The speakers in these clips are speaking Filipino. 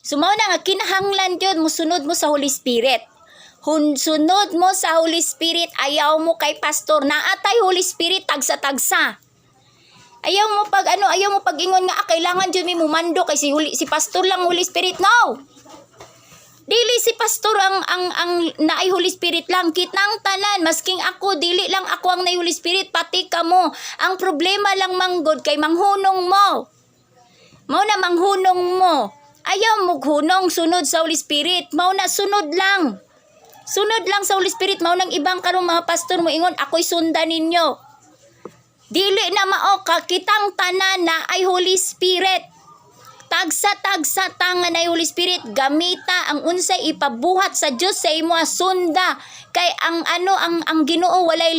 Sumaw na nga kinahanglan jud mo sunod mo sa Holy Spirit. Sunod mo sa Holy Spirit, ayaw mo kay pastor. Naatay Holy Spirit tagsa-tagsa. Ayaw mo pag ingon nga kailangan jud mi mumando kay si pastor lang Holy Spirit. No. Dili si pastor ang naay Holy Spirit lang, kitang tanan, masking ako dili lang ako ang naay Holy Spirit, pati kamo. Ang problema lang manggod kay manghunong mo. Mao na manghunong mo. Ayaw mo hunong sunod sa Holy Spirit. Mao na sunod lang. Sunod lang sa Holy Spirit. Mao nang ibang karong mga pastor mo ingon ako'y sundan ninyo. Dili na mao kitang tanan na ay Holy Spirit. Tagsa tangan ay Holy Spirit, gamita ang unsay ipabuhat sa Dios sa imo sunda. Kay ang Ginoo walay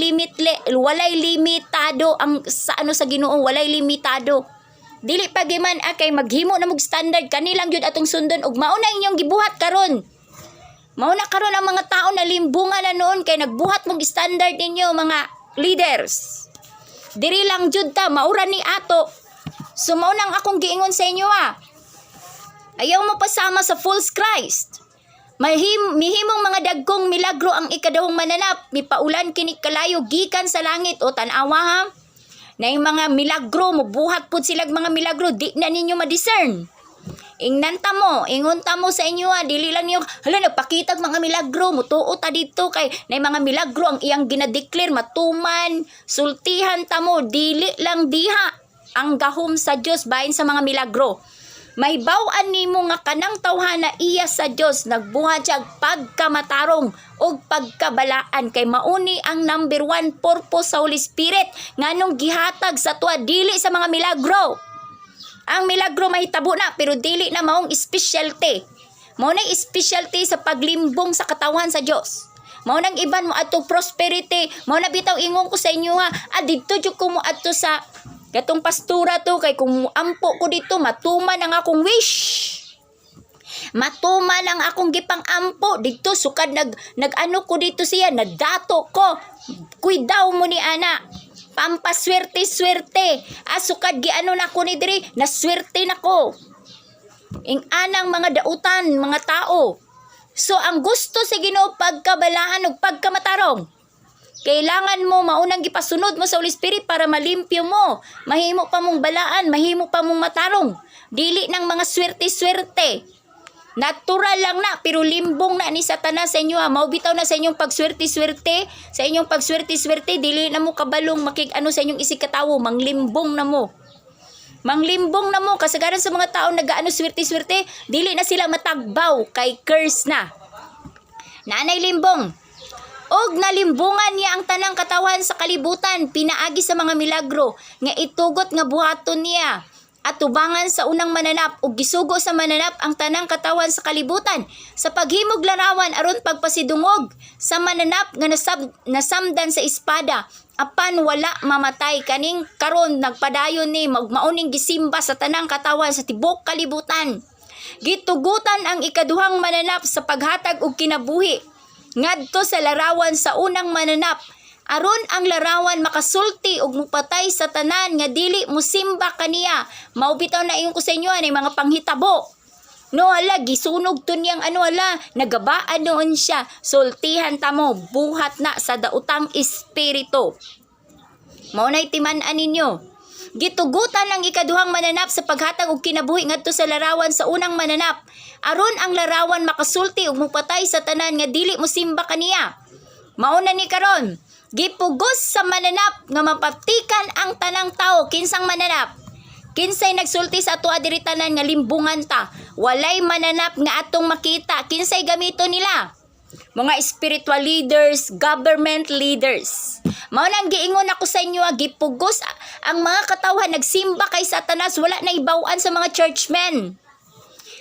limitado ang sa Ginoo walay limitado. Dili pa giman kay maghimo na mog standard kanilang jud atong sundon ug mao na inyong gibuhat karon. Mao na karon ang mga tao na limbungan na noon kay nagbuhat mog standard ninyo mga leaders. Diri lang jud ta maura ni ato. Sumaw nang akong giingon sa inyo Ayaw mo pasama sa false Christ. Mihimong mga dagkong milagro ang ikadawong mananap. Mipaulan kini kalayo gikan sa langit o tanawa ha. Na yung mga milagro mo buhat pud silag mga milagro di na ninyo ma-discern. Ingnanta mo, ingunta mo sa inyo dili lang niyo hala nagpakita mga milagro mo tuo ta dito kay na mga milagro ang iyang ginadeclare matuman, sultihan ta mo dili lang diha ang gahom sa Dios bahin sa mga milagro. May baw-an nimo nga kanang tawhana iya sa Dios nagbuhat siya pagkamatarong o pagkabalaan kay mauni ang number 1 purpose sa Holy Spirit nganong gihatag sa tuwa dili sa mga milagro. Ang milagro mahitabo na pero dili na maong specialty. Mao na specialty sa paglimbong sa katawan sa Dios. Mao nang iban mo adto prosperity, mao na bitaw ingon ko sa inyo didto jud ko mo adto sa gatong pastura to kay kung ampo ko dito matuman ang akong wish. Matuman ang akong gipang ampo dito sukad nag-ano ko dito siya nadato ko. Kuidaw mo ni ana. Pampaswerte-swerte. Sukad giano na ko ni diri, naswerte na ko. Ing anang mga dautan, mga tao. So ang gusto sa Ginoo pagkabalaan ug pagkamatarong. Kailangan mo maunang gipasunod mo sa Holy Spirit para malimpyo mo. Mahimo pa mong balaan, mahimo pa mong matarong. Dili ng mga swerte-swerte. Natural lang na, pero limbong na ni Satanas sa inyo Maubitaw na sa inyong pagswerte-swerte. Sa inyong pagswerte-swerte, dili na mo kabalong makik-ano sa inyong isikatawo. Manglimbong na mo. Manglimbong na mo. Kasagaran sa mga tao nagaano swerte-swerte, dili na sila matagbaw kay curse na. Nanay limbong. Og nalimbungan niya ang tanang katawan sa kalibutan, pinaagi sa mga milagro, nga itugot nga buhaton niya, at tubangan sa unang mananap, ug gisugo sa mananap ang tanang katawan sa kalibutan, sa paghimog larawan aron pagpasidungog, sa mananap nga nasamdan sa espada, apan wala mamatay, kaning karon nagpadayon ni, mauning gisimba sa tanang katawan sa tibok kalibutan. Gitugutan ang ikaduhang mananap sa paghatag og kinabuhi, ngadto sa larawan sa unang mananap aron ang larawan makasulti ug mupatay sa tanan nga dili musimba kaniya. Maubitaw na ingon ko sa inyo ani mga panghitabo. No hala gisunog to niyang nagabaan noon siya. Sultihan ta mo buhat na sa daotang espiritu. Mao nay timan-an ninyo. Gitugutan ang ikaduhang mananap sa paghatag og kinabuhi ngadto sa larawan sa unang mananap aron ang larawan makasulti ug mupatay sa tanan nga dili mosimba kaniya. Mao na ni karon gipugos sa mananap nga mapatikan ang tanang tao. Kinsang mananap? Kinsay nagsulti sa ato diri tanan nga limbungan ta? Walay mananap nga atong makita. Kinsay gamito nila? Mga spiritual leaders, government leaders. Mao nang giingon ako sa inyo gipugos ang mga katawhan nagsimba kay Satanas, wala na ibaw-an sa mga churchmen.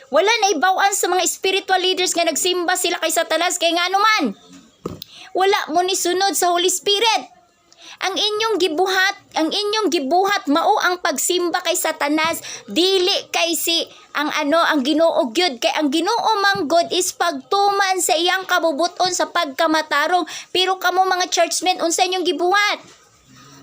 Wala na ibaw-an sa mga spiritual leaders nga nagsimba sila kay Satanas kay ngano man. Wala mo ni sunod sa Holy Spirit. Ang inyong gibuhat mao ang pagsimba kay Satanas, dili kay ang Ginoo gyud, kay ang Ginoo mang God is pagtuman sa iyang kabubuton sa pagkamatarong. Pero kamo mga churchmen unsa inyong gibuhat?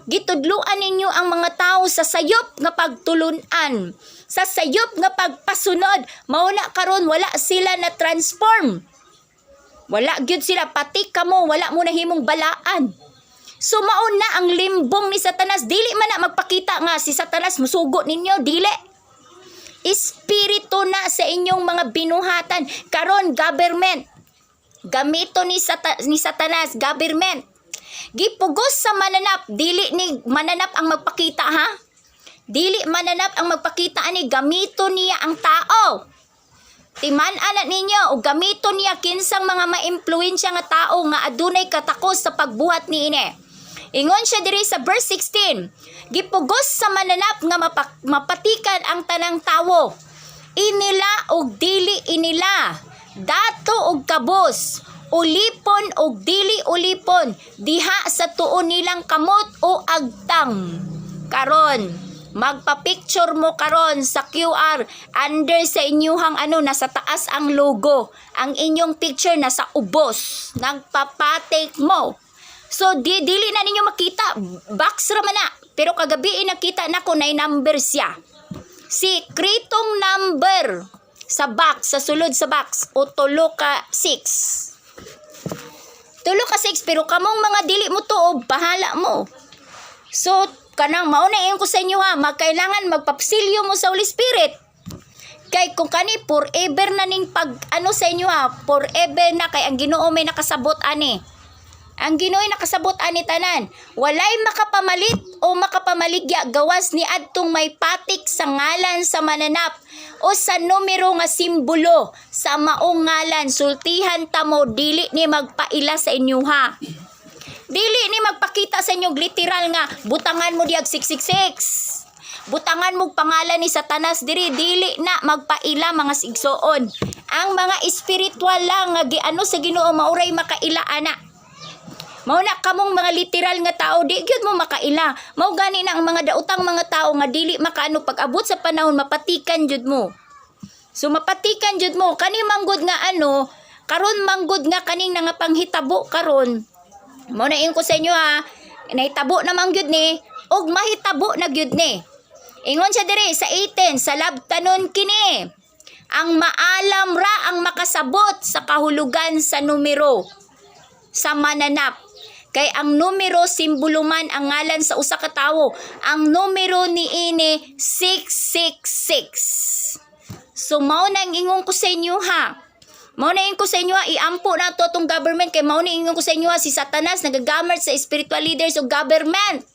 Gitudluan ninyo ang mga tao sa sayop nga pagtulunan, sa sayop nga pagpasunod. Mao na karon wala sila na transform. Wala gyud sila, pati kamo wala mo nahimong balaan. So mao na ang limbong ni Satanas. Dili man na magpakita nga si Satanas musugo ninyo, dili. Espiritu na sa inyong mga binuhatan. Karon government, gamito ni Satanas, government. Gipugos sa mananap, dili ni mananap ang magpakita, ha? Dili mananap ang magpakita ani, gamito niya ang tao. Timan-ana ninyo o gamito niya kinsang mga maimpluwensya nga tao nga adunay katakos sa pagbuhat niini. Ingon siya diri sa verse 16, gipugos sa mananap nga mapatikan ang tanang tawo. Inila og dili inila, dato og kabos, ulipon og dili ulipon, diha sa tuon nilang kamot o agtang. Karon, magpa-picture mo karon sa QR, under sa inyuhang nasa taas ang logo. Ang inyong picture nasa ubos. Nagpapatik mo. So, dili na ninyo makita. Box raman na. Pero kagabi nakita na ko na number siya. Sikretong number sa box, sa sulod sa box. O tulo ka 6. Tulo ka 6, pero kamong mga dili mo to, bahala mo. So, kanang maunayin ko sa inyo ha, magkailangan magpapsilyo mo sa Holy Spirit. Kay kung kani forever na ning sa inyo ha, forever na kay ang Ginoo may nakasabot ani. Ang Ginoo nakasabot ani tanan. Walay makapamalit o makapamaligya gawas ni adtong may patik sa ngalan sa mananap o sa numero nga simbolo sa maong ngalan. Sultihan ta mo, dili ni magpaila sa inyo ha. Dili ni magpakita sa inyo literal nga butangan mo diag 666. Butangan mo pangalan ni Satanas diri, dili na magpaila mga sigsoon. Ang mga espiritual lang nga sa Ginoo mauray makaila ana. Mao na kamong mga literal nga tao, di gyud mo makaila. Mao gani na ang mga daotang mga tao nga dili makaano pag-abot sa panahon mapatikan jud mo. So mapatikan jud mo kani manggod nga karon manggod nga kaning nga panghitabo karon. Mao na ingon ko sa inyo ha, nahitabo na man gyud ni og mahitabo na gyud ni. Ingon siya diri sa 18, sa labtanon kini. Ang maalam ra ang makasabot sa kahulugan sa numero sa mananap. Kay ang numero simbolo man ang ngalan sa usa ka tawo. Ang numero niini 666. So mao nang ingon ko sa inyo ha. Mao na ingon ko sa inyo ha, iampo na to tong government kay mao na ingon ko sa inyo ha, si Satanas nagagamit sa spiritual leaders o government.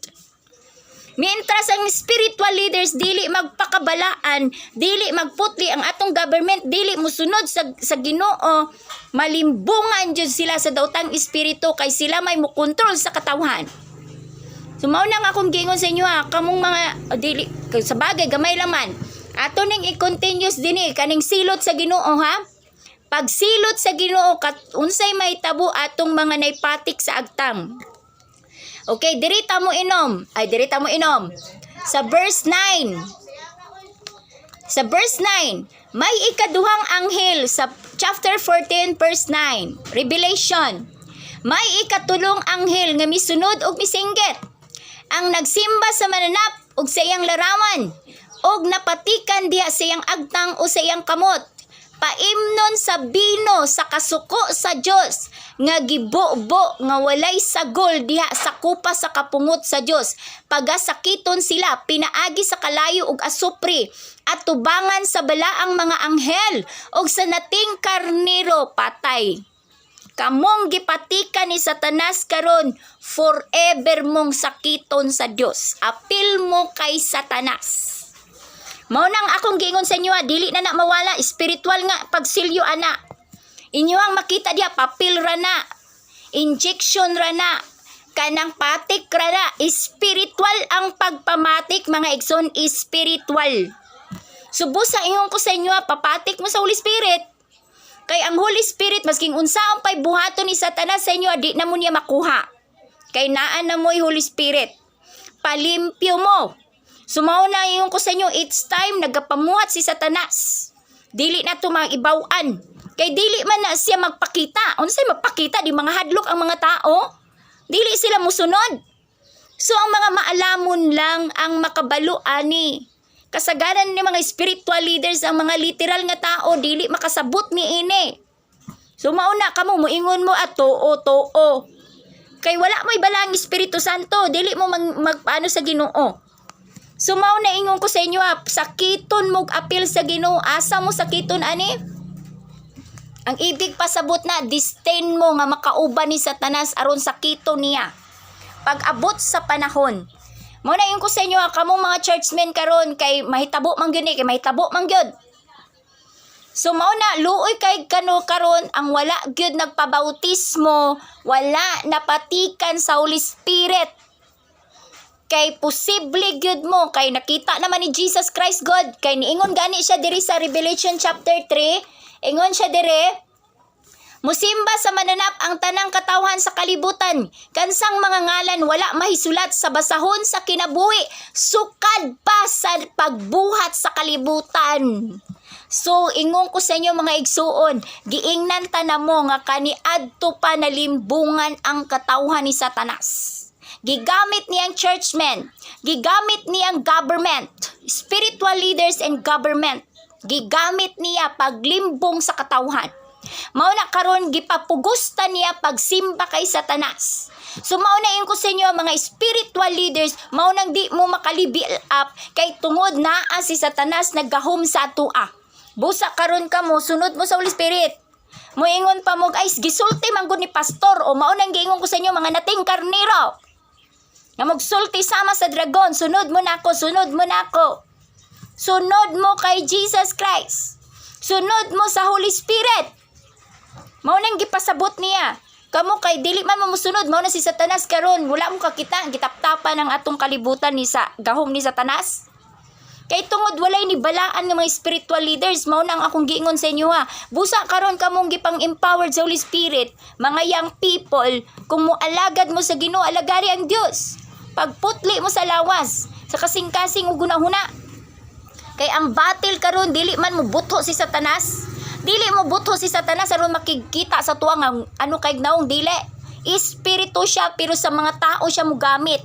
Mientras ang spiritual leaders dili magpakabalaan, dili magputli ang atong government, dili musunod sa Ginoo, malimbungan jud sila sa daotang espiritu kay sila may mukontrol sa katawhan. So mao nang akong giingon sa inyo ha, kamong mga dili sa bagay gamay laman. Ato ning i-continuous dinhi kaning silot sa Ginoo ha. Pag silot sa Ginoo unsay mahitabo atong mga naipatik sa agtang. Okay, dirita mo inom. Sa verse 9. Sa verse 9, may ikaduhang anghel sa chapter 14 verse 9. Revelation. May ikatulong anghel nga misunod og misinggit. Ang nagsimba sa mananap og sa iyang larawan og napatikan diha sa iyang agtang o sa iyang kamot. Paimnon sa bino sa kasuko sa Dios nga gibubo nga walay sagol diha sa kupa sa kapungot sa Dios. Pagasakiton sila pinaagi sa kalayo ug asupri at tubangan sa balaang mga anghel ug sa nating karnero patay. Kamong gipatikan ni Satanas karon, forever mong sakiton sa Dios. Apil mo kay Satanas. Mao nang akong giingon sa inyo, dili na mawala spiritual nga pagsilyo ana. Inyo ang makita diha, papel ra na, injection ra na, kanang patik ra na, spiritual ang pagpamatik mga igsoon, spiritual. Subusa ingon ko sa inyo, papatik mo sa Holy Spirit. Kay ang Holy Spirit masking unsaon pay buhaton ni Satanas sa inyo, di na mo niya makuha. Kay naan na mo'y Holy Spirit. Palimpyo mo. Sumaw na yung ko sa inyo, it's time nagapamuhat si Satanas. Dili na ito mga ibawaan. Kay dili man na siya magpakita. Unsay magpakita, di mga hadlok ang mga tao. Dili sila musunod. So ang mga maalamon lang ang makabalo ani. Kasagaran ni mga spiritual leaders, ang mga literal nga tao dili makasabot ni ini. So mauna kamo moingon mo at too. Kay wala mo ibalang Espiritu Santo, dili mo magpaano sa Ginoo. So mauna ingon ko sa inyo sakiton mo apil sa Ginoo, asa mo sakiton ani? Ang ibig pasabot na disdain mo nga makauban ni Satanas aron sakiton niya. Pag abot sa panahon. Mo na yung ko sa inyo kamong mga churchmen karon kay mahitabo man gyud kay mahitabo man gyud. So mao na luoy kay kano karon ang wala gyud nagpabautismo, wala napatikan sa Holy Spirit. Kay posible gyud mo kay nakita naman ni Jesus Christ God kay niingon gani siya diri sa Revelation chapter 3, ingon siya diri musimba sa mananap ang tanang katawhan sa kalibutan. Kansang mga ngalan wala mahisulat sa basahon sa kinabuhi. Sukad pa sa pagbuhat sa kalibutan. So, ingon ko sa inyo mga igsuon, giingnan tanamo nga kaniadto pa nalimbungan ang katawhan ni Satanas. Gigamit niyang churchmen, gigamit niyang government, spiritual leaders and government. Gigamit niya paglimbong sa katawhan. Mao na karon gipapugusta niya pagsimba kay Satanas. So mao na ingon ko sa inyo mga spiritual leaders, mao nang di mo makalibil up kay tungod naa si Satanas naggahom sa atoa. Busa karon ka mo sunod mo sa Holy Spirit. Moingon pa mo guys, gisulti man gud ni pastor o mao nang giingon ko sa inyo mga nating karnero. Nga magsulti sama sa dragon, sunod mo nako, sunod mo nako. Sunod mo kay Jesus Christ. Sunod mo sa Holy Spirit. Mao nang gipasabot niya. Kamo kay dili man mo musunod, mao na si Satanas karon, wala mo kakita gitaptapan ng atong kalibutan ni sa gahom ni Satanas. Kay tungod walay ni balaan ng mga spiritual leaders, mao nang akong giingon sa inyo busa karon kamong gipang empowered sa Holy Spirit, mga young people, kung moalagad mo sa Ginoo, alagari ang Dios. Pagputli mo sa lawas, sa kasing-kasing ug gunahuna. Kay ang battle karon dili man mo butho si Satanas. Dili mo butho si Satanas aron makikita sa tuwa nga ano kay naong dili. Espiritu siya pero sa mga tao siya mo gamit.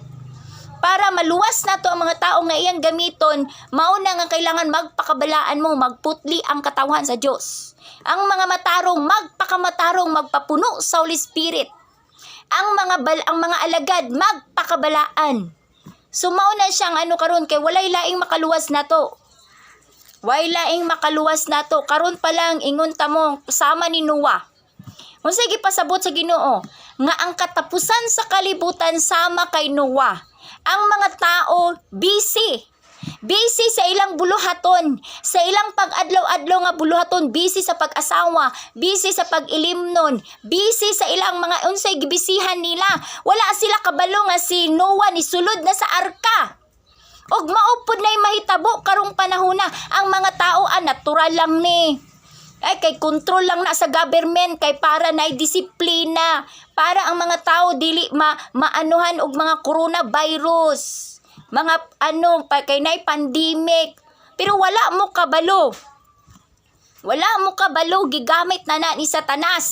Para maluwas na to ang mga tao nga iyang gamiton, mao na nga kailangan magpakabalaan mo, magputli ang katawhan sa Dios. Ang mga matarong magpakamatarong magpapuno sa Holy Spirit. Ang mga alagad magpakabalaan. So mao na siyang ano karon kay walay laing makaluwas na to. Way laing makaluwas na to. Karon pa lang ingon ta mo sama ni Noah. Unsay gipasabot sa Ginoo nga ang katapusan sa kalibutan sama kay Noah. Ang mga tao busy. Busy sa ilang buluhaton, sa ilang pag-adlaw-adlaw nga buluhaton, busy sa pag-asawa, busy sa pag-ilimnon, busy sa ilang mga unsay gibisihan nila. Wala sila kabalo nga si Noah ni sulod na sa arka. Og maupod na'y mahitabo karong panahon na ang mga tao natural lang ni. Ay kay control lang na sa government kay para na'y disiplina. Para ang mga tao dili maanuhan og mga coronavirus. Mga kay na'y pandemic. Pero wala mo kabalo. Wala mo kabalo gigamit na ni Satanas.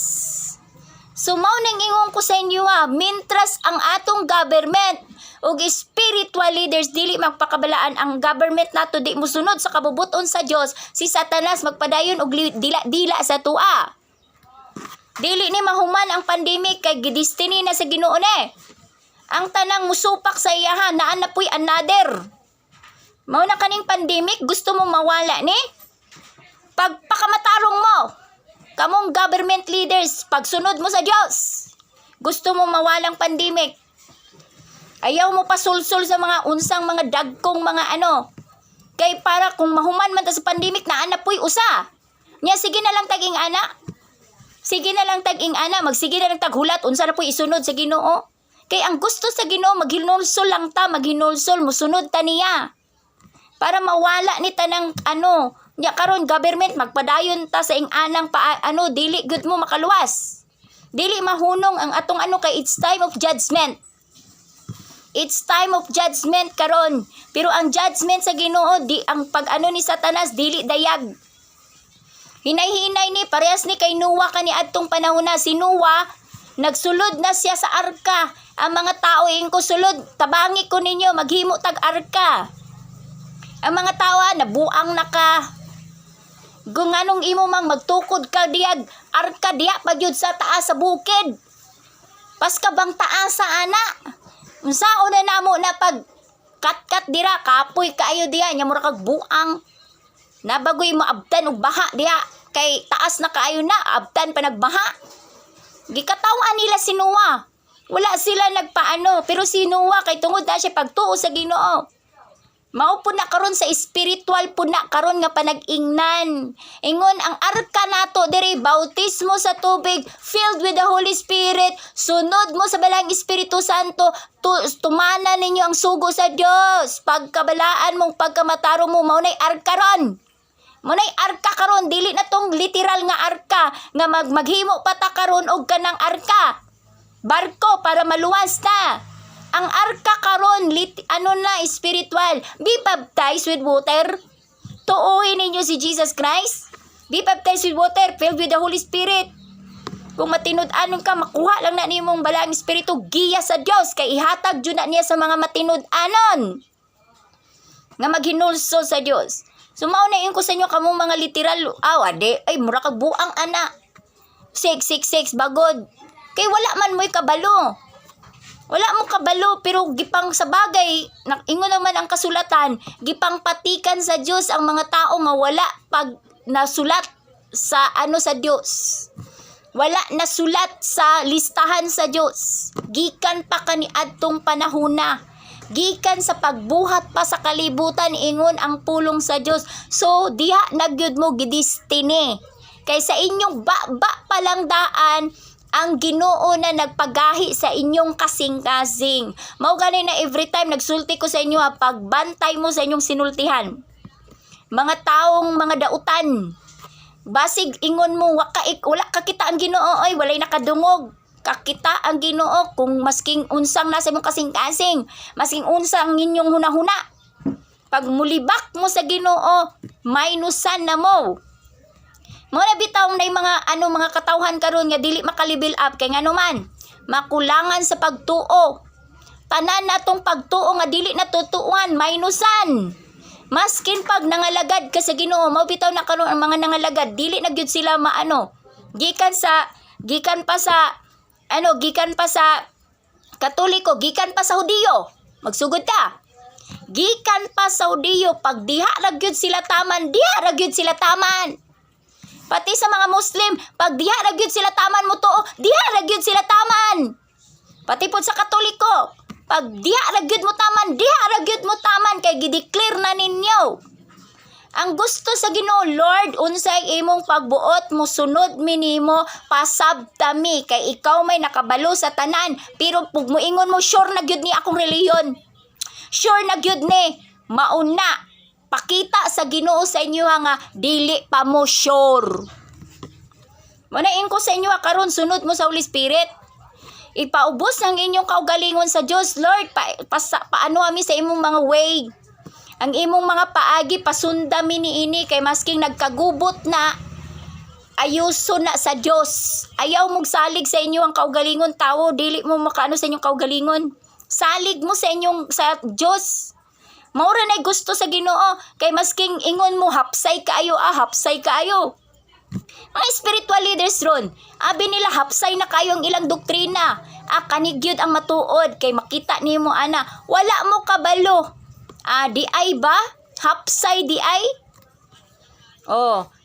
So mao nang ingon ko sa inyo mintras ang atong government ug spiritual leaders dili magpakabalaan ang government nato di musunod sa kabubuton sa Dios, si Satanas magpadayon og dila sa tua. Dili ni mahuman ang pandemic kay gidestiny na sa Ginoo ni. Ang tanang musupak sa iyahan naa na puy another. Mao na kaning pandemic gusto mo mawala ni? Pagpakamatarong mo. Kamong government leaders pagsunod mo sa Dios. Gusto mo mawalang pandemic. Ayaw mo pasulsul sa mga unsang mga dagkong mga Kay para kung mahuman man ta sa pandemic na puy usa. Nya sige na lang taging ana. Sige na lang taging ana, magsige na lang taghulat unsa na puy isunod sa Ginoo. Kay ang gusto sa Ginoo maghinulsol lang ta, maghinulsol musunod ta niya. Para mawala ni tanang nya karon government magpadayon ta sa ing-anang dili gud mo makaluwas. Dili mahunong ang atong kay it's time of judgment. It's time of judgment karon. Pero ang judgment sa Ginoo di ang ni Satanas dili dayag. Hinay-hinay ni parehas ni kay Noah kani adtong panahon na si Noah Nagsulod na siya sa arka. Ang mga tao ko sulod, tabangi ko ninyo, maghimo tag arka. Ang mga tao nabuang na ka. Kung anong imo mang magtukod ka diag, arka diya pagyud sa taas sa bukid. Pas ka bang taas sa ana. Unsaon na namo na pag kat dira, kapoy kaayo diya, nya mura kag buang. Nabagoy mo abtan og baha diya, kay taas na kaayo na, abtan pa nagbaha. Gikatawan nila si Noah. Wala sila nagpaano, pero si Noah kay tungod na siya pagtuo sa Ginoo. Mao po na karon sa spiritual po na karon nga panag-ingnan. Ingon ang arka nato diri bautismo sa tubig, filled with the Holy Spirit. Sunod mo sa balang Espiritu Santo, tumana ninyo ang sugo sa Dios. Pagkabalaan mong pagkamataro mo, mao nay arka ron. Mao nay arka karon, dili na tong literal nga arka nga maghimo pa ta karon og kanang arka. Barko para maluwas na. Ang arka karon spiritual. Be baptized with water. Tuuhin ninyo si Jesus Christ. Be baptized with water, filled with the Holy Spirit. Kung matinud-anon ka, makuha lang na nimong balang espiritu, giya sa Dios kay ihatag jud na niya sa mga matinud-anon nga maghinulso sa Dios. So mao na ko sa inyo kamong mga literal, ay mura kag buang ana. 666 bagod. Kay wala man mo'y kabalo. Wala mo kabalo, pero gipang sa bagay, ingon naman ang kasulatan, gipang patikan sa Dios ang mga tao nga wala pag nasulat sa sa Dios. Wala nasulat sa listahan sa Dios. Gikan pa kaniadtong panahona. Gikan sa pagbuhat pa sa kalibutan, ingon ang pulong sa Dios. So diha nagyud mo gidestiny. Kay sa inyong ba palang daan, ang Ginoo na nagpagahi sa inyong kasing-kasing. Mao gani na every time nagsulti ko sa inyo pagbantay mo sa inyong sinultihan. Mga taong mga dautan. Basig ingon mo wala kakita ang Ginoo, ay walay nakadungog. Kakita ang Ginoo kung masking unsang nasa imong kasing-kasing, masking unsang inyong hunahuna. Pag mulibak mo sa Ginoo, minusan na mo. Muna bitaw na mga katawhan karon nga dili makalibil up kay ngano man makulangan sa pagtuo. Tanan natong pagtuo nga dili natutuan, minusan. Maskin pag nangalagad ka sa Ginoo, mao bitaw na karon ang mga nangalagad dili na gyud sila gikan pa sa Katoliko, gikan pa sa Hudiyo. Magsugod ka. Gikan pa sa Hudiyo, pag diha ra gyud sila taman, diha ra gyud sila taman. Pati sa mga Muslim, pag diha ra gyud sila taman mo tuo, diha ra gyud sila taman. Pati po sa Katoliko, pag diha ra gyud mo taman, diha ra gyud mo taman kay gideclare na ninyo. Ang gusto sa Ginoo, Lord, unsay imong pagbuot mo sunod minimo pasabtami kay ikaw may nakabalo sa tanan, pero pug moingon mo sure na gyud ni akong reliyon. Sure na gyud ni mauna. Pakita sa Ginoo sa inyo nga dili pa mo sure. Manain ko sa inyo karon sunod mo sa Holy Spirit. Ipaubos ng inyong kaugalingon sa Dios, Lord. Paano ami sa imong mga way. Ang imong mga paagi pasunda mi niini kay masking nagkagubot na ayuso na sa Dios. Ayaw mong salig sa inyo ang kaugalingon tawo, dili mo makaano sa inyong kaugalingon. Salig mo sa Dios. Maura na gusto sa Ginoo kay masking ingon mo hapsay kaayo hapsay kaayo. Mga spiritual leaders ron, abi nila hapsay na kayo ang ilang doktrina. Kanigyod ang matuod kay makita nimo ana, wala mo kabalo. Di ay ba? Hapsay di ay?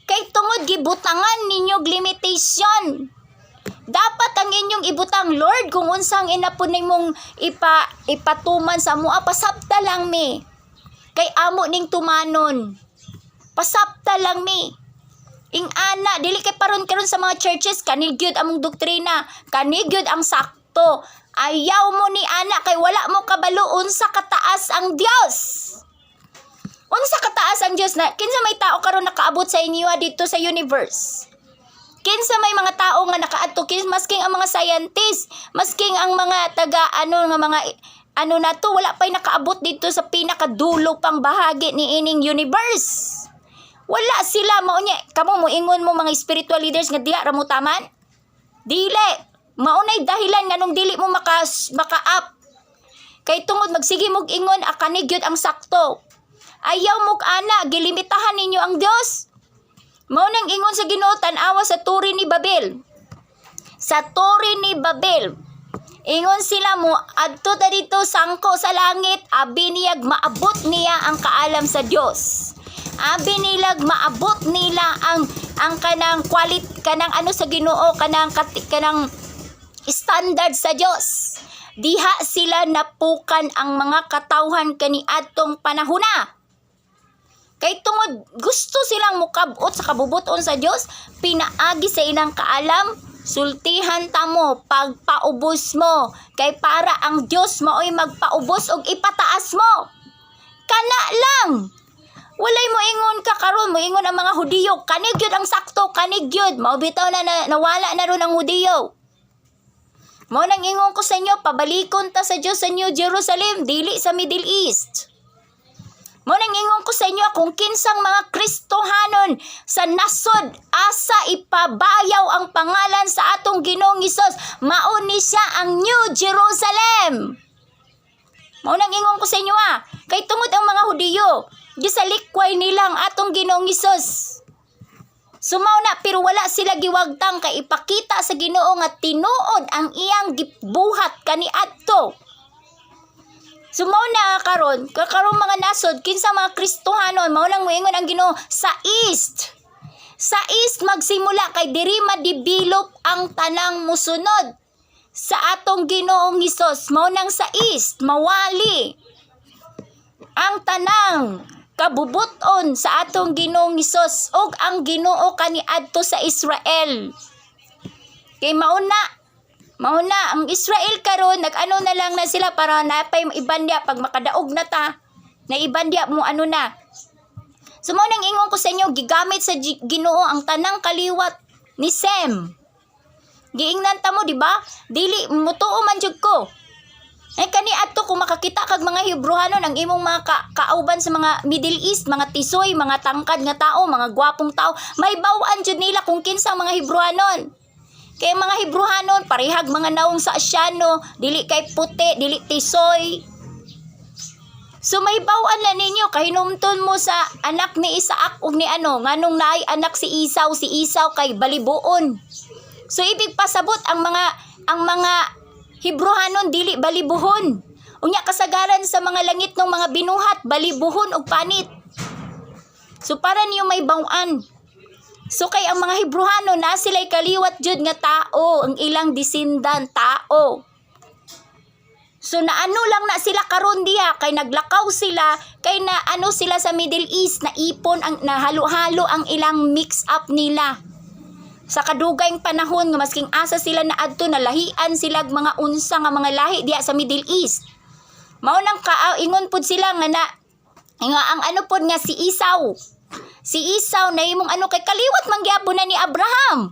Kay tungod gibutangan ninyog limitation. Dapat ang inyong ibutang, Lord, kung unsang inapon nimong ipatuman sa mua, pasabta lang mi. Kay amo ning tumanon. Pasabta lang mi. Ing ana, dili kay karon sa mga churches, kanigyod among doktrina, kanigyod ang sakto. Ayaw mo ni ana, kay wala mo kabalo unsa kataas ang Dios. Unsa kataas ang Dios na, kinsa may tao karon nakaabot sa inyo dito sa universe. Kinsa may mga tao nga nakaadto, masking ang mga scientist, masking ang mga wala pa'y nakaabot dito sa pinakadulo pang bahagi ni ining universe. Wala sila, kamo mo ingon mo mga spiritual leaders nga diha ra mo taman? Dili. Maunay dahilan nganong dili mo maka-up. Kay tungod magsige mog ingon akani gyud ang sakto. Ayaw mog ana gilimitahan ninyo ang Dios. Mao nang ingon sa Ginoo tan-awa sa turi ni Babel. Sa turi ni Babel. Ingon sila mo adto ta dito sangko sa langit abi niyag maabot niya ang kaalam sa Dios. Abi nilag maabot nila ang kanang kanang ano sa Ginoo kanang standard sa Dios. Diha sila napukan ang mga katawhan kaniadtong panahona. Kay tungod gusto silang mukabot sa kabubuton sa Dios, pinaagi sa ilang kaalam, sultihan ta mo pagpaubos mo kay para ang Dios maoy magpaubos og ipataas mo. Kana lang. Walay mo ingon ka karon mo ingon ang mga Hudiyo, kanig gyud ang sakto, kanig gyud. Mao bitaw na nawala na ron ang Hudiyo. Mao nang ingon ko sa inyo, pabalikon ta sa Dios sa New Jerusalem, dili sa Middle East. Mao nang ingon ko sa inyo kung kinsang mga Kristohanon sa nasod asa ipabayaw ang pangalan sa atong Ginoong Hesus, mao ni siya ang New Jerusalem. Mao nang ingon ko sa inyo kay tungod ang mga Hudiyo, gisalikway nila ang atong Ginoong Hesus. Sumaw na pero wala sila giwagtang kay ipakita sa Ginoo nga tinuod ang iyang gibuhat kaniadto. Sumaw na karon mga nasod kinsa mga Kristohanon mao nang moingon ang Ginoo sa east. Sa east magsimula kay diri madibilop ang tanang musunod sa atong Ginoong Hesus. Mao nang sa east mawali ang tanang kabubuton sa atong Ginoong Hesus og ang Ginoo kaniadto sa Israel. Kay mauna ang Israel karon nag-ano na lang na sila para napay ibandya pag makadaog na ta na ibandya mo ano na. So mo nang ingon ko sa inyo gigamit sa Ginoo ang tanang kaliwat ni Sem. Giingnan ta mo di ba? Dili mutuo man jud ko. Kani adto kung makakita kag mga Hebrehanon ang imong mga kauban sa mga Middle East, mga tisoy, mga tangkad nga tao, mga gwapong tao, may bawan jud nila kung kinsang mga Hebrehanon. Kay mga Hebrehanon parehag mga naong sa Asyano, dili kay puti, dili tisoy. So may bawan na ninyo kahinumton mo sa anak ni Isaac ug ni nganong naay anak si Isaw kay balibuon. So ibig pasabot ang mga Hebrehanon dili balibuhon. Unya kasagaran sa mga langit ng mga binuhat, balibuhon og panit. So para niyo may bawan. So kay ang mga Hebrehanon na sila'y kaliwat jud nga tao, ang ilang disindan tao. So naano lang na sila karon diha kay naglakaw sila kay naano sila sa Middle East na ipon ang nahalo-halo ang ilang mix up nila. Sa kadugayng panahon nga masking asa sila na adto nalahian sila mga unsa nga mga lahi diha sa Middle East. Mao nang ingon pud sila nga ang ano pud nga si Isaw. Si Isaw na imong kay kaliwat man gyapon na ni Abraham.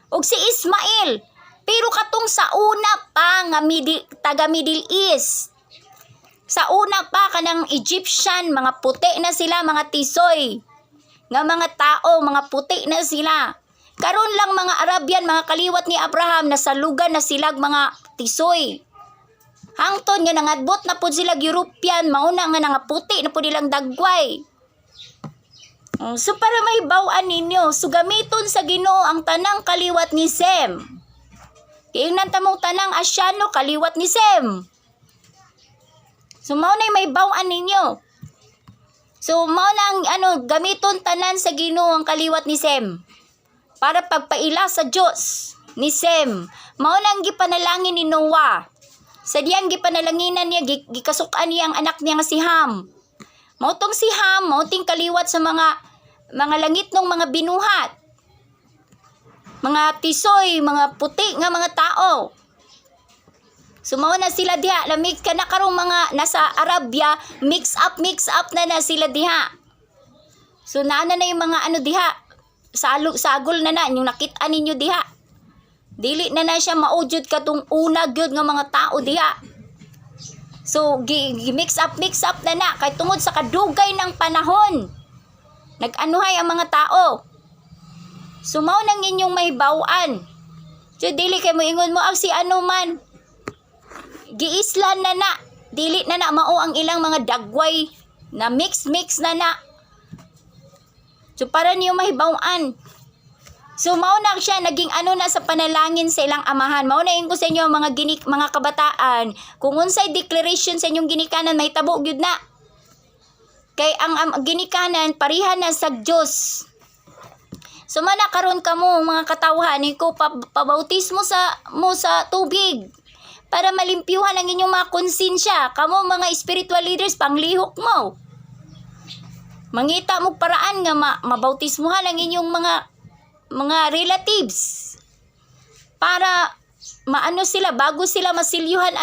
Ug si Ismael. Pero katong sa una pa nga taga Middle East. Sa una pa kanang Egyptian, mga puti na sila, mga tisoy. Nga mga tao, mga puti na sila. Karon lang mga Arabian, mga kaliwat ni Abraham, nasalugan na sila mga tisoy. Hangton nga nangadbot na po sila European, mauna nga nangaputi na po nilang dagway. So para may bawan ninyo, so gamiton sa Ginoo ang tanang kaliwat ni Sem. Kiingnan tamong tanang Asyano, kaliwat ni Sem. So mao na may bawan ninyo. So mao nang gamiton tanan sa Ginoo ang kaliwat ni Sem. Para pagpaila sa Diyos ni Sem. Mao nang gipanalangin ni Noah. Sa diyang gipanalanginan niya, gikasukan niya ang anak niya nga si Ham. Mao tong si Ham, mao ting kaliwat sa mga langit ng mga binuhat. Mga tisoy, mga puti nga mga tao. Sumaw na sila diha. Lamig ka na karong mga nasa Arabia, mix up na sila diha. So naana na yung mga diha. Sagol na yung nakita ninyo diha. Dili na siya maujud katong una gyud nga mga tao diha. So mix up na kay tungod sa kadugay ng panahon. Nag-anuhay ang mga tao. So mao nang inyong may bawan. So dili kay mo ingon mo si ano man. Giislan na. Dili na mao ang ilang mga dagway na mix na. So para niyo mahibaw-an. So mao na siya naging ano na sa panalangin sa ilang amahan. Mao na ingon ko sa inyo mga kabataan, kung unsay declaration sa inyong ginikanan mahitabo gyud na. Kay ang ginikanan parihan na sa Dios. So man karon kamo mga katawhan ko pabautismo sa tubig para malimpyuhan ang inyong mga konsensya. Kamo mga spiritual leaders panglihok mo. Mangita mo paraan nga mabautismuhan ang inyong mga relatives para maano sila bago sila masilyuhan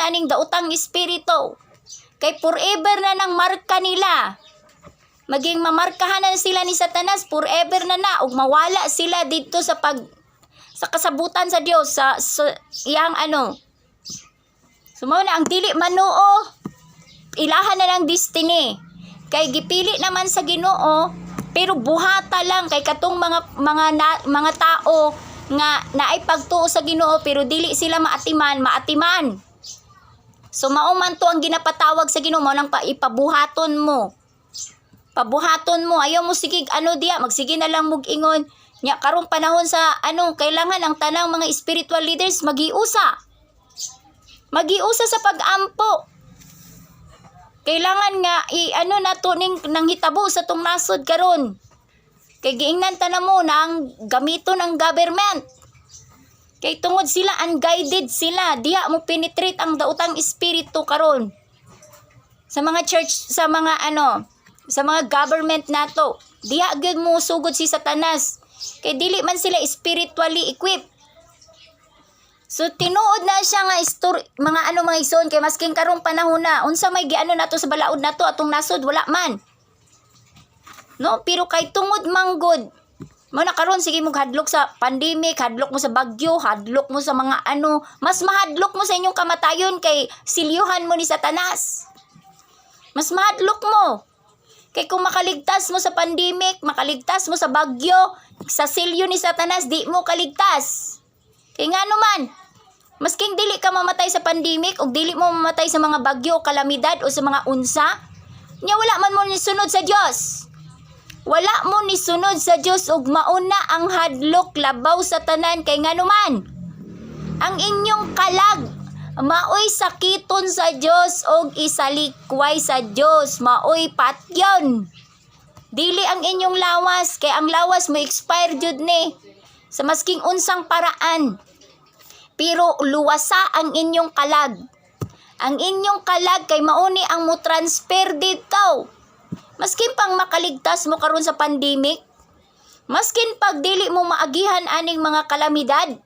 aning daotang espiritu. Kay forever na nang marka nila. Maging mamarkahan na sila ni Satanas forever na ug mawala sila dito sa kasabutan sa Dios sa iyang Sumaw na ang dili manuo ilahan na ng destiny. Kay gipili naman sa Ginoo pero buhata lang kay katong mga tao nga naay pagtuo sa Ginoo pero dili sila maatiman. So mao man to ang ginapatawag sa Ginoo nang ipabuhaton mo. Pabuhaton mo, ayaw mo sige magsige na lang ingon. Nya karong panahon sa kailangan ang tanang mga spiritual leaders magiusa. Magiusa sa pag-ampo. Kailangan nga nato ning nang hitabo sa tong nasod karon. Kay giingnan ta na mo nang gamiton ng government. Kay tungod sila unguided sila, diha mo penetrate ang daotang espiritu karon. Sa mga church, sa mga government nato, diha gyud mo sugod si Satanas. Kay dili man sila spiritually equipped. So tinuod na siya nga mga ison kay masking karong panahon na unsa may nato sa balaod nato atong nasod wala man. No, pero kay tungod manggod mo na karon sige mo hadlok sa pandemic, hadlok mo sa bagyo, hadlok mo sa mga mas mahadlok mo sa inyong kamatayon kay silyuhan mo ni Satanas. Mas mahadlok mo. Kay kung makaligtas mo sa pandemic, makaligtas mo sa bagyo, sa silyo ni Satanas, di mo kaligtas. Kaya nga naman, masking dili ka mamatay sa pandemic o dili mo mamatay sa mga bagyo, kalamidad o sa mga unsa, niya wala man mo nisunod sa Diyos. Wala mo nisunod sa Diyos ug mauna ang hadlok labaw sa tanan kay nga naman. Ang inyong kalag, maoy sakiton sa Diyos og isalikway sa Diyos, maoy patyon. Dili ang inyong lawas kay ang lawas mo expire jud ni sa masking unsang paraan. Pero luwasa ang inyong kalag. Ang inyong kalag kay mauni ang mo transfer dito. Maskin pang makaligtas mo karon sa pandemic, maskin pag dili mo maagihan aning mga kalamidad.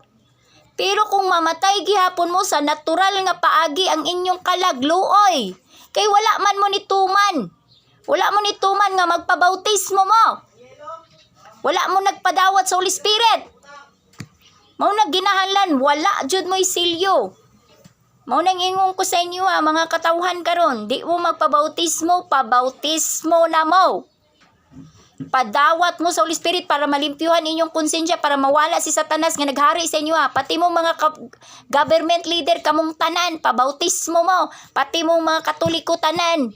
Pero kung mamatay gihapon mo sa natural nga paagi ang inyong kalag luoy, kay wala man mo nituman. Wala mo nituman nga magpabautismo mo. Wala mo nagpadawat sa Holy Spirit. Mao na ginahanlan, wala jud mo'y silyo. Mao nang ingon ko sa inyo mga katawhan karon, di mo magpabautismo, pabautismo na mo. Padawat mo sa Holy Spirit para malimpyuhan inyong konsensya para mawala si Satanas nga naghari sa inyo Pati mo mga government leader kamong tanan, pabautismo mo. Pati mo mga katoliko tanan,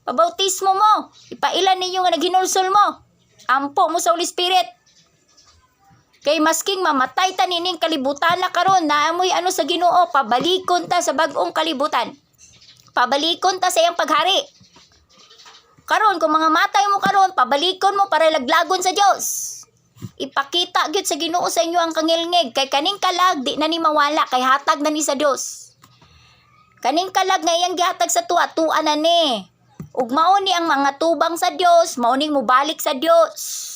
pabautismo mo. Ipailan ninyo nga naghinulsol mo. Ampo mo sa Holy Spirit. Kay masking mamatay ta nining kalibutan na karon na amoy sa Ginoo, pabalikon ta sa bag-ong kalibutan. Pabalikon ta sa iyang paghari. Karon kung mga matay mo karon, pabalikon mo para laglagon sa Dios. Ipakita gyud sa Ginoo sa inyo ang kangilngig kay kaning kalag di na ni mawala kay hatag na ni sa Dios. Kaning kalag nga iyang gihatag sa tuwa na ni. Ug mao ni ang mga tubang sa Dios, mao ning mobalik sa Dios.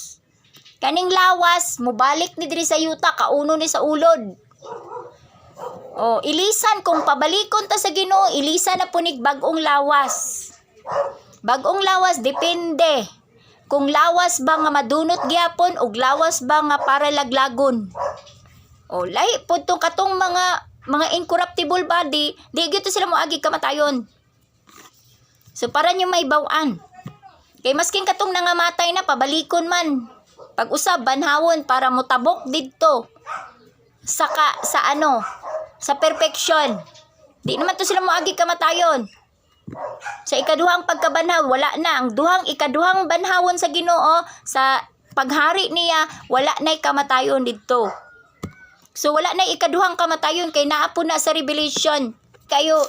Kaning lawas, mubalik ni diri sa yuta, kauno ni sa ulod. Ilisan kung pabalikon ta sa Ginoo, ilisan na punig bag-ong lawas. Bag-ong lawas depende. Kung lawas ba nga madunot gyapon ug lawas ba nga para laglagon. Lahi pud tong katong mga incorruptible body, di gyud sila moagi kamatayon. So para nyo may bawan. Kay masking katong nangamatay na pabalikon man. Pag usab banhawon para mutabok didto sa perfection. Di naman to sila moagi kamatayon. Sa ikaduhang pagkabanhaw, wala na. Ang ikaduhang banhawon sa Ginoo, sa paghari niya, wala na'y kamatayon dito. So, wala na'y ikaduhang kamatayon, kay naapo na sa Revelation. Kayo,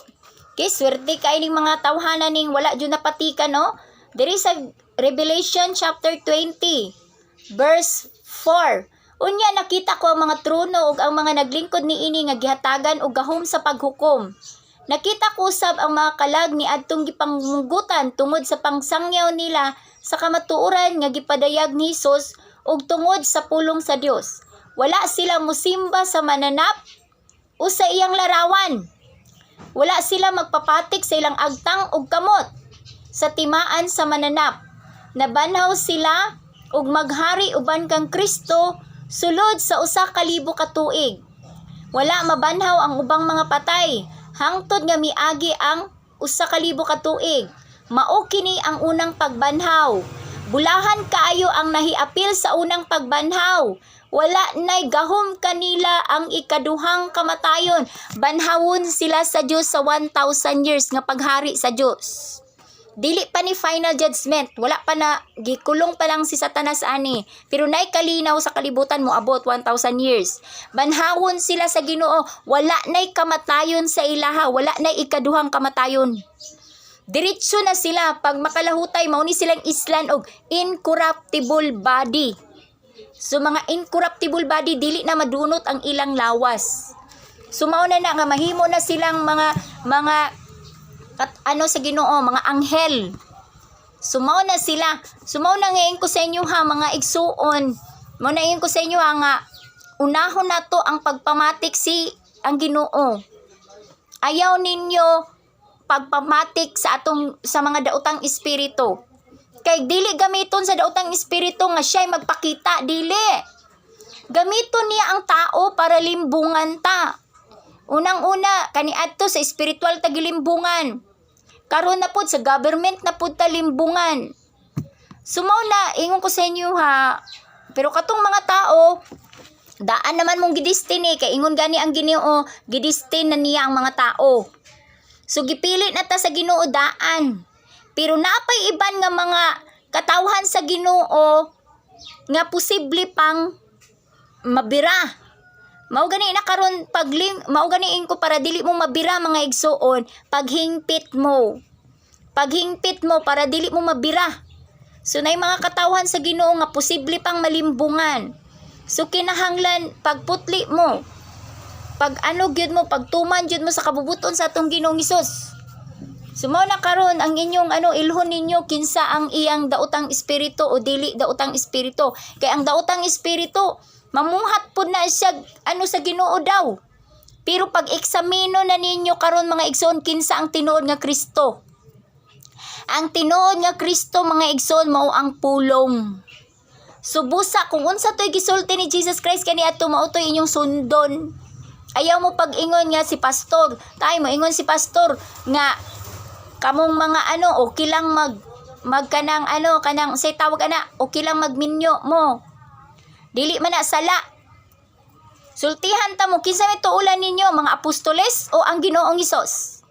swerte kayo ning mga tawhanan ning wala dyan napatikan, no? There is a Revelation chapter 20, verse 4. Unya, nakita ko ang mga trono ug ang mga naglingkod niini nga gihatagan og gahom sa paghukom. Nakita ko usab ang mga kalag ni adtong gipangmugutan tungod sa pangsangyaw nila sa kamatuoran nga gipadayag ni Hesus ug tungod sa pulong sa Dios. Wala sila musimba sa mananap o sa iyang larawan. Wala sila magpapatik sa ilang agtang ug kamot sa timaan sa mananap. Nabanhaw sila ug maghari uban kang Kristo sulod sa 1,000 ka tuig. Wala mabanhaw ang ubang mga patay. Hangtod nga miagi ang 1,000 ka tuig. Mao kini ang unang pagbanhaw. Bulahan kaayo ang nahiapil sa unang pagbanhaw. Wala nay gahom kanila ang ikaduhang kamatayon. Banhawon sila sa Dios sa 1,000 years nga paghari sa Dios. Dili pa ni final judgment, wala pa na, gikulong pa lang si Satanas ani. Pero nay kalinaw sa kalibutan mo abot 1,000 years. Banhawon sila sa Ginoo, wala nay kamatayon sa ilaha, wala nay ikaduhang kamatayon. Diretso na sila, pag makalahutay, mauni silang islan og incorruptible body. So mga incorruptible body, dili na madunot ang ilang lawas. So mauna na nga, mahimo na silang mga sa Ginoo, mga anghel. Sumaw na sila. Sumaw na ngayon ko sa inyo ha, mga igsuon. Muna ngayon ko sa inyo ha nga, unahon na to ang pagpamatik ang Ginoo. Ayaw ninyo pagpamatik sa mga daotang espiritu. Kay dili gamiton sa daotang espiritu nga siya'y magpakita, dili. Gamiton niya ang tao para limbungan ta. Unang-una, kaniadto sa spiritual tagilimbungan. Karon na po sa government na po talimbungan. Sumaw na, ingon ko sa inyo ha. Pero katong mga tao, daan naman mong gidestiny. Kay ingon gani ang Ginoo, gidestiny na niya ang mga tao. So gipili na ta sa Ginoo daan. Pero napay iban nga mga katawhan sa Ginoo nga posible pang mabira. Mao gani na karon mao ganiin ko para dili mo mabira mga igsuon, paghingpit mo para dili mo mabira. So nay mga katawhan sa Ginoo nga posible pang malimbungan. So kinahanglan pagputli mo, gyud mo, pagtuman gyud mo sa kabubuton sa atong Ginoong Hesus. So mao na karon ang inyong ilhon ninyo kinsa ang iyang daotang espiritu o dili daotang espiritu. Kay ang daotang espiritu mamuhat po na siya sa Ginoo daw. Pero pag eksamino na ninyo karon mga igsoon, kinsa ang tinuod nga Kristo? Ang tinuod nga Kristo mga igsoon mao ang pulong. Subusa kung unsa toy gisulti ni Jesus Christ kaniadto mao toy inyong sundon. Ayaw mo pag-ingon nga si pastor. Tayo mo ingon si pastor nga kamong mga okay lang magkanang kanang say tawag okay lang magminyo mo. Dili man na sala. Sultihan ta mo kinsa may tuulan ninyo, mga apostoles o ang Ginoong Hesus?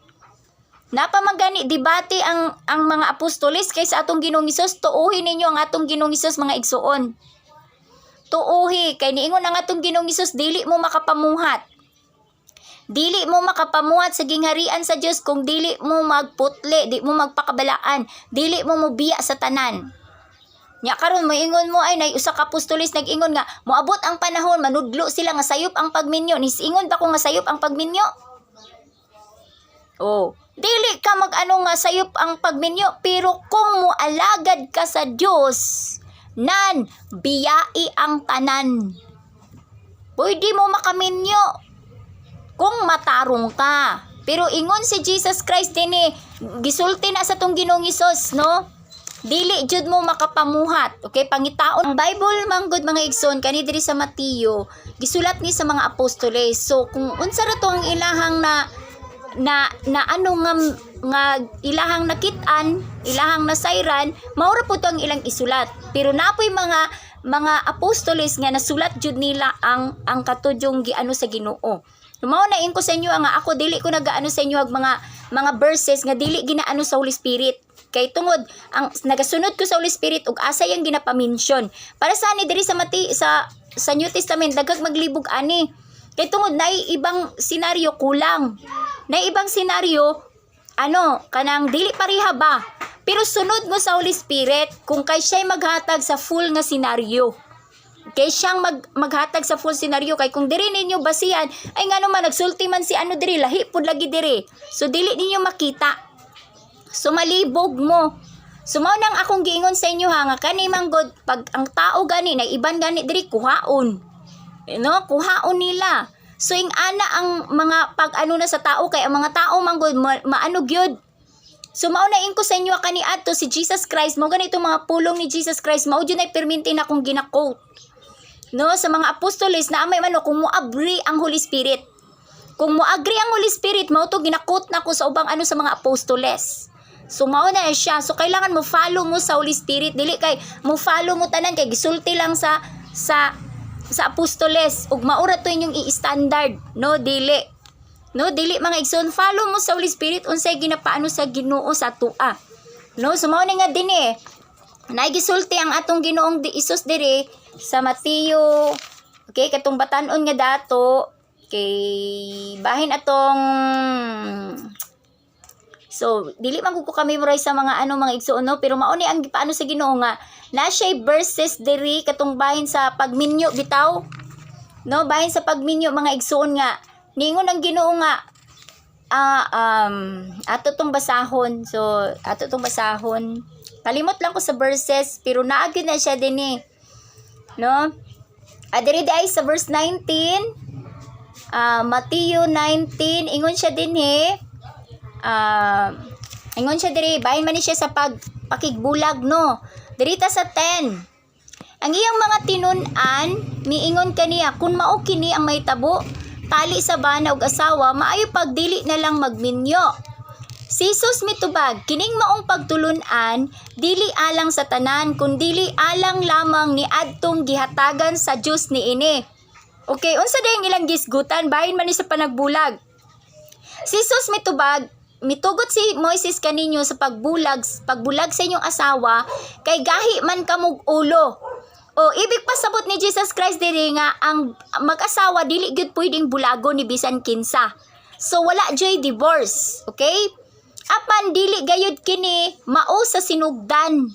Napamagani debate ang mga apostoles kaysa atong Ginoong Hesus. Tuuhin ninyo ang atong Ginoong Hesus mga igsuon. Tuuhi kay niingon ang atong Ginoong Hesus dili mo makapamuhat. Dili mo makapamuhat sa gingharian sa Dios kung dili mo magputli, di mo magpakabalaan, dili mo mobiya sa tanan. Nya karon moingon mo ay nay usa ka apostoles nag-ingon nga moabot ang panahon manudlo sila nga sayop ang pagminyo. Nisingon ba ko nga sayop ang pagminyo? Oh, dili ka nga sayop ang pagminyo, pero kung moalagad ka sa Dios, nan biyai ang tanan. Pwede mo makaminyo kung matarong ka. Pero ingon si Jesus Christ dinhi, gisulti na sa tong Ginoong Hesus, no? Dili jud mo makapamuhat. Okay, pangitaon ang Bible manggod mga igsoon kani diri sa Mateo, gisulat ni sa mga apostoles. So kung unsa ra to ang ilahang nga ilahang nakit-an, ilahang nasayran, mao ra po to ang ilang isulat. Pero napoy mga apostoles nga nasulat jud nila ang katudyong giano sa Ginoo. Mao na ko sa inyo nga ako dili ko nagaano sa inyo ang mga verses nga dili ginaano sa Holy Spirit. Kay tungod ang nagasunod ko sa Holy Spirit ug asa yang ginapa-mention. Para sa ani diri sa New Testament daghang maglibog ani. Kay tungod nay ibang senaryo kulang. Nay ibang senaryo kanang dili pareha ba. Pero sunod mo sa Holy Spirit kung kay siya'y maghatag sa full nga senaryo. Kay siyang maghatag sa full senaryo. Kay kung diri ninyo basihan, ay nga naman, nagsulti man si diri, lahi pud lagi diri. So, dili ninyo makita. So, malibog mo. So, mao nang akong giingon sa inyo nga kani manggod, pag ang tao gani, na iban gani diri, kuhaon. Kuhaon nila. So, ing ana ang mga pag-ano na sa tao, kay ang mga tao manggod, maano gyud. So maunain ko sa inyo kani adto si Jesus Christ, mao ganito mga pulong ni Jesus Christ, mao jud ay perminti na kong gina-quote. Sa mga apostoles na amay man kung moabri ang Holy Spirit. Kung moagri ang Holy Spirit, mao to gina-quote na ko sa ubang sa mga apostoles. So mao na siya. So kailangan mo follow mo sa Holy Spirit, dili kay mo follow mo tanan kay gisulti lang sa apostoles ug maura to inyong i-standard, dili. Dili mga igsoon, follow mo sa Holy Spirit unsay ginapaano sa Ginoo sa tua. So mao ni nga dinhi naigisulti ang atong Ginoong Isus diri sa Mateo. Okay, katong batan-on nga dato kay bahin atong so dili man ko ka-memorize sa mga mga igsoon pero mao ni ang paano sa Ginoo nga na siya verses diri katong bahin sa pagminyo bitaw. Bahin sa pagminyo mga igsoon nga ningon ang Ginoo nga ato tong basahon. So ato tong basahon. Kalimot lang ko sa verses pero naagid na siya dinhi. Diri ay sa verse 19. Mateo 19 ingon siya dinhi. Ingon siya diri bahin man ni siya sa pakigbulag Diri ta sa 10. Ang iyang mga tinun-an miingon kaniya kun mao kini ang mahitabo tali sa bana ug asawa, maayo pagdili na lang magminyo. Si Jesus mitubag, kining maong pagtulun-an, dili alang sa tanan, kundili alang lamang ni adtong gihatagan sa Dios niini. Okay, unsa dayang ilang gisgutan, bahin man ni sa panagbulag. Si Jesus mitubag, mitugot si Moises kaninyo sa pagbulag sa inyong asawa, kay gahi man kamog ulo. Ibig pasabot ni Jesus Christ diri nga ang mag-asawa dili gyud pwedeng bulago ni bisan kinsa. So wala joy divorce, okay? Apan dili gayud kini mao sa sinugdan.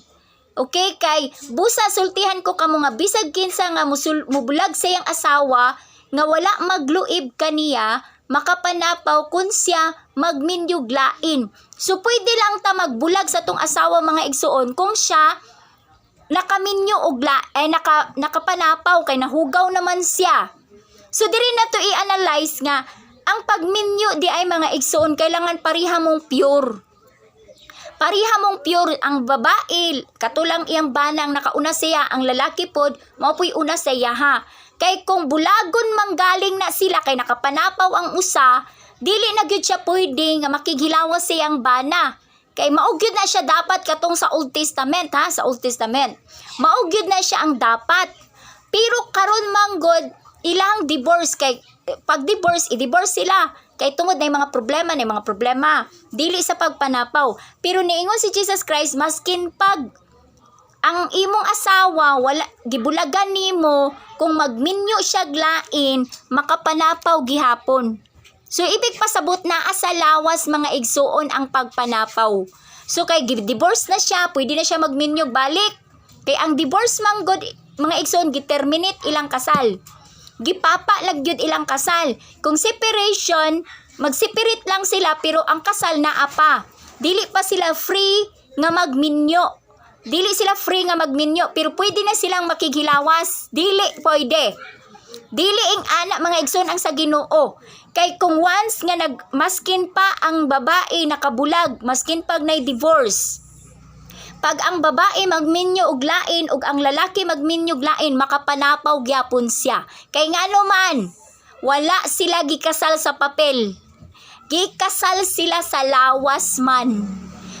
Okay, kay busa sultihan ko kamo nga bisag kinsa nga mubulag sa iyang asawa nga wala magluib kaniya, makapanapaw kun siya magminyog lain. So pwede lang ta magbulag sa tong asawa mga igsuon kung siya nakaminyo og nakapanapaw kay nahugaw naman siya. So diri na to i-analyze nga ang pagminyo di ay mga igsoon kailangan pareha mong pure. Pareha mong pure ang babae katulang iyang banang nakauna siya, ang lalaki pod mao puy una siya ha. Kay kung bulagon manggaling na sila kay nakapanapaw ang usa, dili na gyud siya pwede nga makighilawas siyang bana. Kay maugyod na siya dapat katong sa Old Testament sa Old Testament. Maugyod na siya ang dapat. Pero karon manggod ilang divorce kay pag divorce i-divorce sila. Kay tungod na mga problema dili sa pagpanapaw. Pero niingon si Jesus Christ maskin pag ang imong asawa wala gibulagan nimo kung magminyo siya glain makapanapaw gihapon. So, ibig pasabot na asa lawas mga igsuon ang pagpanapaw. So, kay divorce na siya, pwede na siya magminyog balik. Kay ang divorce manggod, mga igsuon, giterminate ilang kasal. Gipapa lagyod ilang kasal. Kung separation, mag-separate lang sila, pero ang kasal na apa. Dili pa sila free nga magminyo. Dili sila free nga magminyo, pero pwede na silang makighilawas. Dili pwede. Dili ing anak mga igsoon ang sa Ginoo. Kay kung once nga maskin pa ang babae nakabulag, maskin pag na-divorce. Pag ang babae magminyo og lain ug ang lalaki magminyo og lain, makapanapaw gyapon siya. Kay ngano man, wala sila gikasal sa papel. Gikasal sila sa lawas man.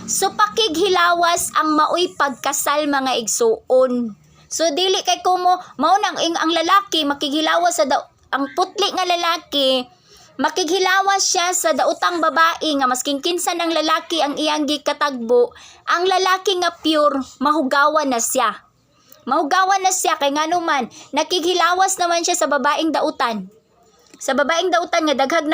So pakighilawas ang maoy pagkasal mga igsuon. So dili kay kumo mao nang ang lalaki makighilawas sa ang putli nga lalaki makighilawas siya sa daotang babae nga masking kinsa ng lalaki ang iyang gikatagbo, ang lalaki nga pure mahugawan na siya. Mahugawan na siya kay nganuman nakighilawas naman siya sa babaeng dautan. Sa babaeng dautan nga daghag